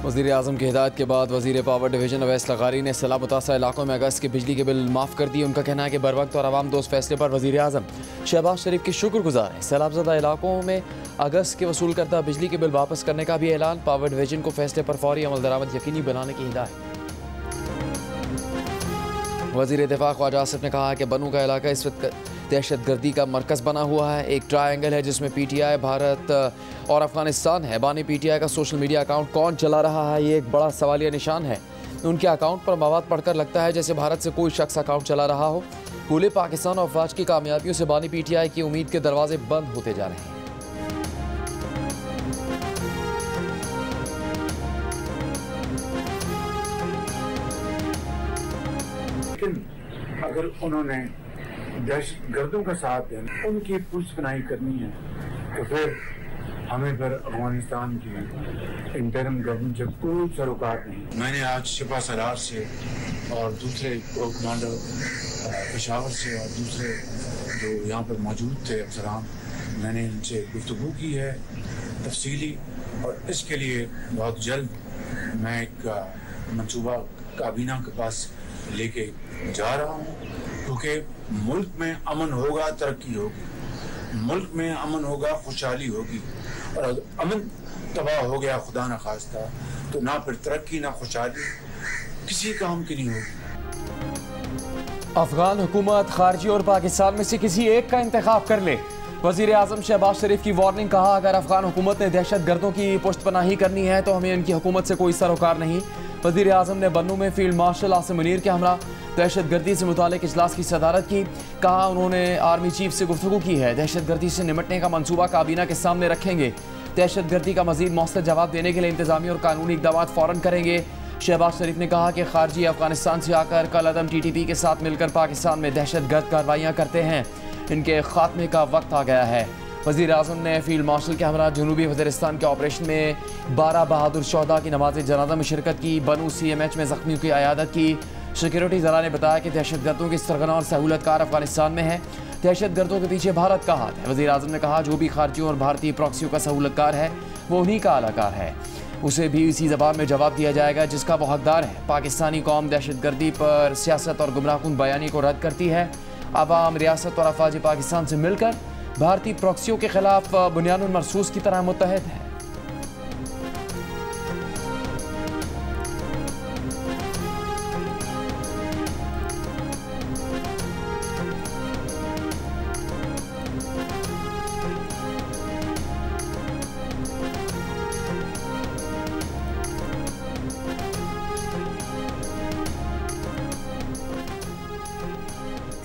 वज़ीर आज़म की हिदायत के बाद वज़ीर पावर डिवीज़न अवैस लगारी ने सैलाब मुतासर इलाकों में अगस्त के बिजली के बिल माफ़ कर दिए। उनका कहना है कि बर वक्त और आवाम दोस्त फैसले पर वज़ीर आज़म शहबाज शरीफ के शुक्रगुजार हैं। सैलाबज़दा इलाकों में अगस्त के वसूल करदा बिजली के बिल वापस करने का भी ऐलान। पावर डिवीज़न को फैसले पर फौरी अमल दरामद यकीनी बनाने की हिदायत। वज़ीर दिफा ख्वाजा आसिफ ने कहा कि बनू का इलाका इस वक्त दहशत गर्दी का मरकज़ बना हुआ है। एक ट्रायंगल है जिसमें PTI, भारत और अफगानिस्तान है। बानी PTI का सोशल मीडिया अकाउंट कौन चला रहा है, ये एक बड़ा सवालिया निशान है। उनके अकाउंट पर मवाद पढ़कर लगता है जैसे भारत से कोई शख्स अकाउंट चला रहा हो। पूरे पाकिस्तान और अफवाज की कामयाबियों से बानी PTI की उम्मीद के दरवाजे बंद होते जा रहे हैं। लेकिन अगर उन्होंने दहशतगर्दों का साथ देना, उनकी पुलिस बनाई करनी है, तो फिर हमें फिर अफगानिस्तान की इंटरिम गवर्नमेंट से कोई सरोकार नहीं। मैंने आज शिपा सरार से और दूसरे कोर कमांडर पेशावर से और दूसरे जो यहाँ पर मौजूद थे अफसरान, मैंने इनसे गुफ्तगू की है तफसीली, और इसके लिए बहुत जल्द मैं एक मनसूबा काबीना के पास लेके जा रहा हूँ, क्योंकि मुल्क में अमन होगा तरक्की होगी, मुल्क में अमन होगा खुशहाली होगी, और अगर अमन तबाह हो गया खुदा न खास्ता तो ना फिर तरक्की ना खुशहाली किसी काम की नहीं होगी। अफगान हुकूमत खारजी और पाकिस्तान में से किसी एक का इंतखाब कर ले। वज़ीर आज़म शहबाज शरीफ की वार्निंग। कहा अगर अफगान हुकूमत ने दहशत गर्दों की पुष्टपनाही करनी है तो हमें इनकी हुकूमत से कोई सरोकार नहीं। वज़ीर आज़म ने बन्नू में फील्ड मार्शल आसिम मुनीर के हमरा दहशत गर्दी से मुतालिक इजलास की सदारत की। कहा उन्होंने आर्मी चीफ से गुफ्तगू की है, दहशत गर्दी से निपटने का मनसूबा काबीना के सामने रखेंगे। दहशत गर्दी का मजीद मौसर जवाब देने के लिए इंतजामी और कानूनी इक़दाम फ़ौरन करेंगे। शहबाज शरीफ ने कहा कि खारजी अफगानिस्तान से आकर कल अदम TTP के साथ मिलकर पाकिस्तान में दहशत गर्द कार्रवाइयाँ करते हैं, इनके खात्मे का वक्त आ गया है। वज़ीर आज़म ने फील्ड मार्शल के हमरा जनूबी वज़ीरिस्तान के ऑपरेशन में 12 बहादुर शहदा की नमाज जनाजा में शिरकत की। बनू CMH में ज़ख्मियों की अयादत की। सिक्योरिटी ज़रा ने बताया कि दहशत गर्दों की सरगना और सहूलतकार अफगानिस्तान में है। दहशत गर्दों के पीछे भारत का हाथ है। वज़ीर आज़म ने कहा जो भी खारजियों और भारतीय प्रॉक्सियों का सहूलतकार है वो उन्हीं का अलाकार है, उसे भी इसी ज़बान में जवाब दिया जाएगा जिसका वो हकदार है। पाकिस्तानी कौम दहशत गर्दी पर सियासत और गुमराहकुन बयानी को रद्द करती है। अवाम, रियासत और अफवाज पाकिस्तान से मिलकर भारतीय प्रॉक्सियों के खिलाफ बुनियानुल मरसूस की तरह मुत्तहद है।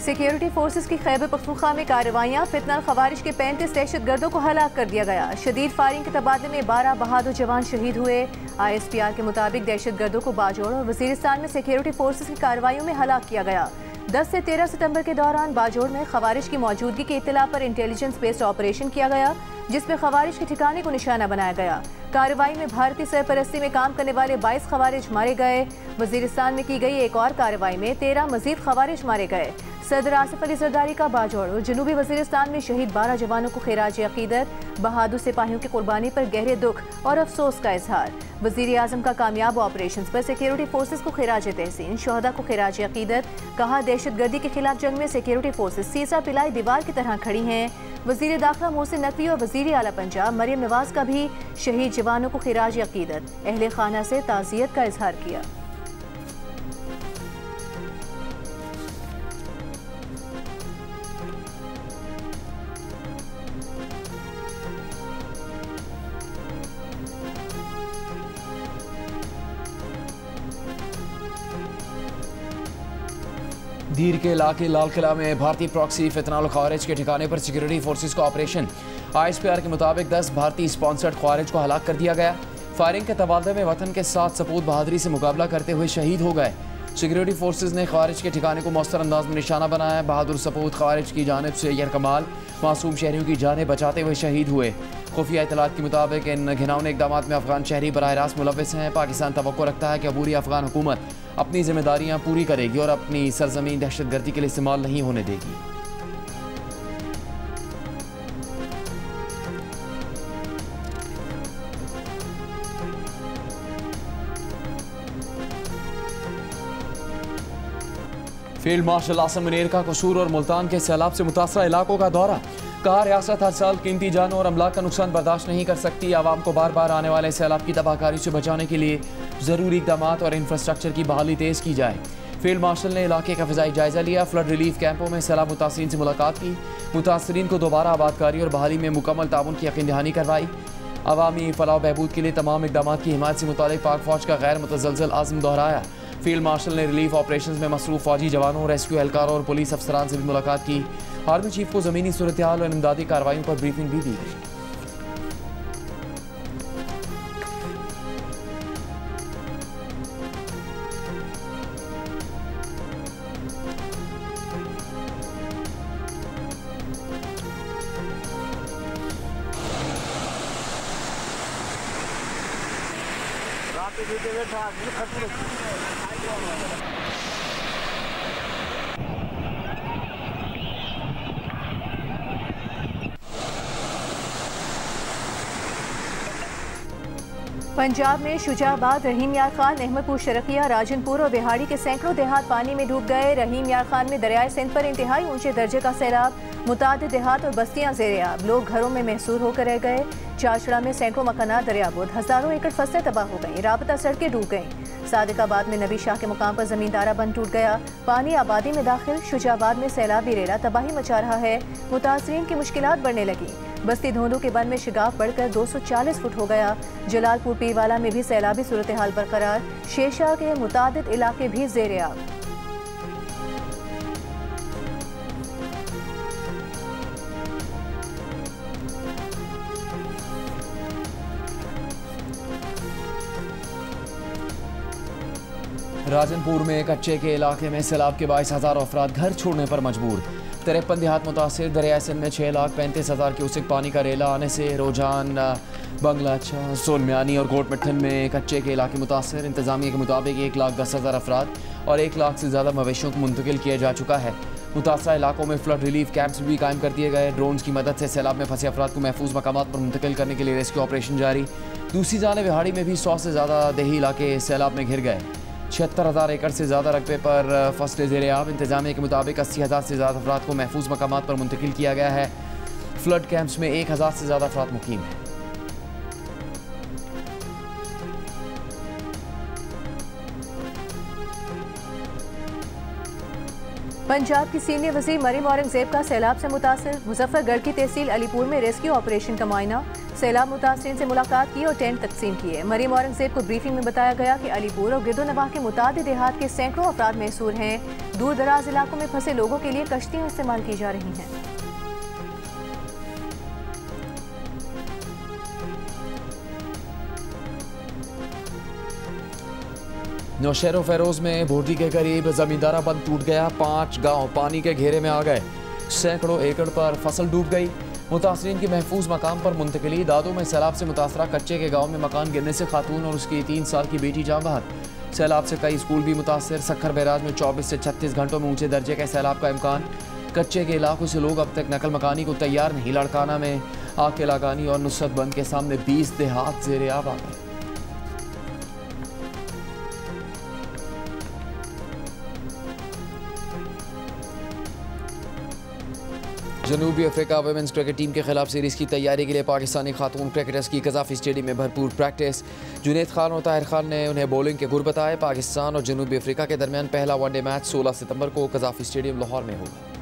सिक्योरिटी फोर्सेस की खैबर पख्तूनख्वा में कार्रवाइयाँ। फितनल खवारिज के 35 दहशत गर्दों को हलाक कर दिया गया। शदीद फायरिंग के तबादले में 12 बहादुर जवान शहीद हुए। ISPR के मुताबिक दहशत गर्दों को बाजोड़ और वजीरिस्तान में सिक्योरिटी फोर्सेस की कार्रवाइयों में हलाक किया गया। 10 से 13 सितंबर के दौरान बाजोड़ में खवारिज की मौजूदगी की इत्तला पर इंटेलिजेंस बेस्ड ऑपरेशन किया गया, जिसमें खवारिज के ठिकाने को निशाना बनाया गया। कार्रवाई में भारतीय सरपरस्ती में काम करने वाले 22 खवारिज मारे गए। वजीरिस्तान में की गई एक और कार्रवाई में 13 मजीद खवारिज मारे गए। सदर आसिफ अली जरदारी का बाजोड़ और जनूबी वजीरिस्तान में शहीद 12 जवानों को खिराज अकीदत। बहादुर सिपाहियों की कुर्बानी पर गहरे दुख और अफसोस का इजहार। वजीर आजम का कामयाब ऑपरेशन पर सिक्योरिटी फोर्सेस को खिराज तहसीन, शहदा को खिराज अकीदत। कहा दहशत गर्दी के खिलाफ जंग में सिक्योरिटी फोर्सेस सीसा पिलाई दीवार की तरह खड़ी हैं। वजीर दाखिला मोहसिन नकवी और वजीर आला पंजाब मरियम नवाज का भी शहीद जवानों को खिराज अकीदत, अहले खाना से ताज़ियत का इजहार किया। दीर के इलाके लाल किला में भारतीय प्रॉक्सी फितनाल ख्वारिज के ठिकाने पर सिक्योरिटी फोर्सेस का ऑपरेशन। ISPR के मुताबिक 10 भारतीय स्पॉन्सर्ड ख्वारिज को हलाक कर दिया गया। फायरिंग के तबादले में वतन के साथ सपूत बहादुरी से मुकाबला करते हुए शहीद हो गए। सिक्योरिटी फोर्सेस ने ख्वारिज के ठिकाने को मौसर अंदाज में निशाना बनाया। बहादुर सपूत ख्वारिज की जानिब से यरकमाल मासूम शहरियों की जानें बचाते हुए शहीद हुए। खुफिया इतलात के मुताबिक इन घिनौने इक़दाम में अफगान शहरी बराह रास्त मुलविस हैं। पाकिस्तान तवक्को रखता है कि अबूरी अफगान हुकूमत अपनी जिम्मेदारियां पूरी करेगी और अपनी सरजमीन दहशत गर्दी के लिए इस्तेमाल नहीं होने देगी। फील्ड मार्शल आसिम मुनीर का कसूर और मुल्तान के सैलाब से मुतासरा इलाकों का दौरा। कहा रियासत हर साल कीमती जानों और अमलाक का नुकसान बर्दाश्त नहीं कर सकती। आवाम को बार बार आने वाले सैलाब की तबाहकारी से बचाने के लिए ज़रूरी इक़दाम और इंफ्रास्ट्रक्चर की बहाली तेज़ की जाए। फील्ड मार्शल ने इलाके का फ़िज़ाई जायज़ा लिया। फ्लड रिलीफ कैंपों में सैलाब मुतासरीन से मुलाकात की। मुतासरीन को दोबारा आबादकारी और बहाली में मुकम्मल ताउन की यकीन दहानी करवाई। अवामी फलाह बहबूद के लिए तमाम इक़दाम की हिमायत से मुतालिक पाक फ़ौज का गैर मुतज़लज़ल आज़म दोहराया। फील्ड मार्शल ने रिलीफ ऑपरेशन में मसरूफ़ फ़ौजी जवानों, रेस्क्यू एहलकारों और पुलिस अफसरान से भी मुलाकात की। आर्मी चीफ को ज़मीनी सूरत हाल और इमदादी कार्रवाइयों पर ब्रीफिंग भी दी गई। पंजाब में शुजाबाद, रहीम यार खान, अहमदपुर, शरकिया, राजनपुर और बिहाड़ी के सैकड़ों देहात पानी में डूब गए। रहीम यार खान में दरियाए सिंध पर इंतहाई ऊंचे दर्जे का सैलाब। मुतादिद देहात और बस्तियां ज़ेर-ए-आब। लोग घरों में महसूर होकर रह गए। चाचड़ा में सैकड़ों मकानात दरियाबोद। हज़ारों एकड़ फसलें तबाह हो गईं। राबता सड़कें डूब गईं। सादिकाबाद में नबी शाह के मुकाम पर ज़मींदारा बंद टूट गया। पानी आबादी में दाखिल। शुजाबाद में सैलाबी रेला तबाही मचा रहा है। मुतासरीन की मुश्किलात बढ़ने लगी। बस्ती धोंदू के बंद में शिगाफ बढ़कर 240 फुट हो गया। जलालपुर पीरवाला में भी सैलाबी सूरत हाल बरकरार। शेरशाह के मुतादिद इलाके भी ज़ेर-ए-आब। राजनपुर में कच्चे के इलाके में सैलाब के बाईस हज़ार अफराद घर छोड़ने पर मजबूर। 53 देहात मुतासिर। दरियाए सिंध में 6,35,000 क्यूसेक पानी का रेला आने से रोजान बंगलाचा, सोनम्यानी और कोटमिठन में कच्चे के इलाके मुतासिर। इंतजामिया के मुताबिक 1,10,000 अफराद और 1 लाख से ज़्यादा मवेशियों को मुंतकिल किया जा चुका है। मुतासरा इलाकों में फ्लड रिलीफ कैंप्स भी कायम कर दिए गए। ड्रोन्स की मदद से सैलाब में फंसे अफराद को महफूज मकामात पर मुंतकिल करने के लिए रेस्क्यू ऑपरेशन जारी। दूसरी जानिब बिहाड़ी में भी 100 से ज़्यादा देही इलाके सैलाब में घिर गए। 76,000 एकड़ से ज़्यादा रकबे पर फसलें ज़ेर-ए-आब। इंतजामिया के मुताबिक 80,000 से ज़्यादा अफराद को महफूज मकामात पर मुंतकिल किया गया है। फ्लड कैंप्स में 1,000 से ज़्यादा अफराद मुकीम हैं। पंजाब की सीनियर वज़ीर मरीम औरंगज़ेब का सैलाब से मुतासिर। मुजफ्फरगढ़ की तहसील अलीपुर में रेस्क्यू ऑपरेशन का मुआयना। सैलाब मुतासिरीन से मुलाकात की और टेंट तकसीम किए। मरीम औरंगज़ेब को ब्रीफिंग में बताया गया कि अलीपुर और गिरदोनवाह के मुतादिद देहात के सैकड़ों अफराद महसूर हैं। दूर दराज इलाकों में फंसे लोगों के लिए कश्तियाँ इस्तेमाल की जा रही हैं। नौशहर फेरोज में भोटी के करीब जमींदारा बंद टूट गया। 5 गांव पानी के घेरे में आ गए। सैकड़ों एकड़ पर फसल डूब गई। मुतासरीन की महफूज मकाम पर मुंतकिली। दादो में सैलाब से मुतासरा कच्चे के गांव में मकान गिरने से खातून और उसकी 3 साल की बेटी जाँ बहक। सैलाब से कई स्कूल भी मुतासर। सखर बैराज में 24 से 36 घंटों में ऊंचे दर्जे के सैलाब का इम्कान। कच्चे के इलाकों से लोग अब तक नकल मकानी को तैयार नहीं। लड़काना में आके लगानी और नुसरत बंद के सामने 20 देहात ज़ेर-ए-आब आ गए। जनूबी अफ्रीका वुमेन्स क्रिकेट टीम के खिलाफ सीरीज़ की तैयारी के लिए पाकिस्तानी खातून क्रिकेटर्स की कज़ाफ़ी स्टेडियम में भरपूर प्रैक्टिस। जुनैद खान और ताहिर खान ने उन्हें बॉलिंग के गुर बताए। पाकिस्तान और जनूबी अफ्रीका के दरमियान पहला वनडे मैच 16 सितंबर को कज़ाफ़ी स्टेडियम लाहौर में होगा।